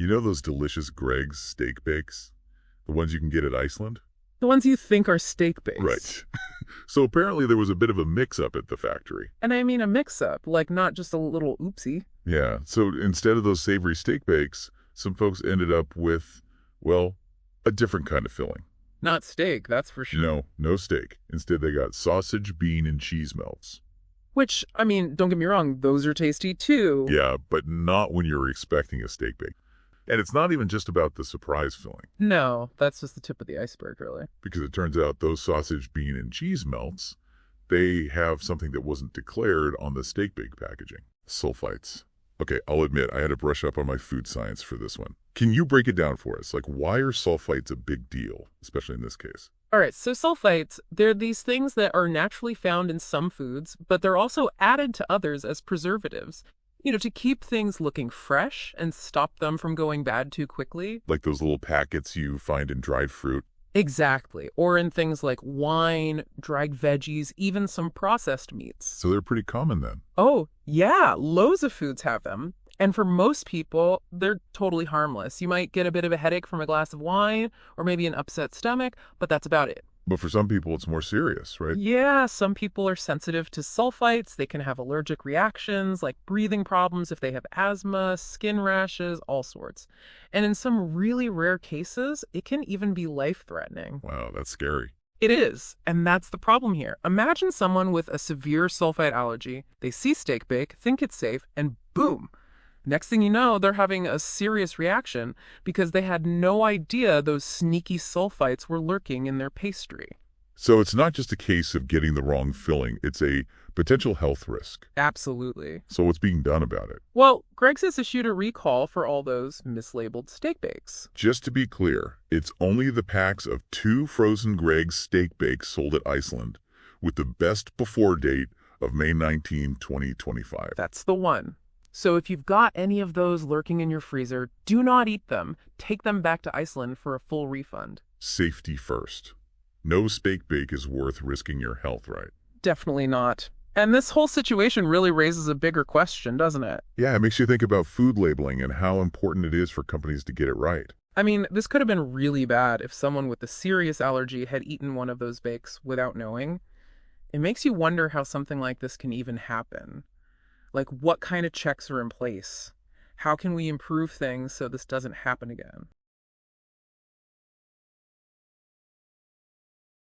You know those delicious Greg's steak bakes? The ones you can get at Iceland? The ones you think are steak bakes. Right. So apparently there was a bit of a mix-up at the factory. And I mean a mix-up, like not just a little oopsie. Yeah, so instead of those savory steak bakes, some folks ended up with, well, a different kind of filling. Not steak, that's for sure. No steak. Instead they got sausage, bean, and cheese melts. Which, I mean, don't get me wrong, those are tasty too. Yeah, but not when you're expecting a steak bake. And it's not even just about the surprise filling, No, that's just the tip of the iceberg, really. because it turns out those sausage, bean, and cheese melts, they have something that wasn't declared on the steak bake packaging. Sulphites. Okay, I'll admit, I had to brush up on my food science for this one. Can you break it down for us? Like, why are sulfites a big deal, especially in this case? All right, so sulfites, they're these things that are naturally found in some foods, but they're also added to others as preservatives, to keep things looking fresh and stop them from going bad too quickly. Like those little packets you find in dried fruit? Exactly. Or in things like wine, dried veggies, even some processed meats. So they're pretty common then. Oh, yeah, loads of foods have them. And for most people, they're totally harmless. You might get a bit of a headache from a glass of wine or maybe an upset stomach, but that's about it. But for some people, it's more serious, right? Yeah, some people are sensitive to sulfites. They can have allergic reactions like breathing problems if they have asthma, skin rashes, all sorts. And in some really rare cases, it can even be life-threatening. Wow, that's scary. It is, and that's the problem here. Imagine someone with a severe sulfite allergy. They see steak bake, think it's safe, and boom! Next thing you know, they're having a serious reaction because they had no idea those sneaky sulfites were lurking in their pastry. So it's not just a case of getting the wrong filling, it's a potential health risk. Absolutely. So what's being done about it? Well, Greg's has issued a recall for all those mislabeled steak bakes. Just to be clear, it's only the packs of 2 frozen Greg's steak bakes sold at Iceland with the best before date of May 19, 2025. That's the one. So if you've got any of those lurking in your freezer, do not eat them. Take them back to Iceland for a full refund. Safety first. No steak bake is worth risking your health, right? Definitely not. And this whole situation really raises a bigger question, doesn't it? Yeah, it makes you think about food labeling and how important it is for companies to get it right. I mean, this could have been really bad if someone with a serious allergy had eaten one of those bakes without knowing. It makes you wonder how something like this can even happen. Like, what kind of checks are in place? How can we improve things so this doesn't happen again?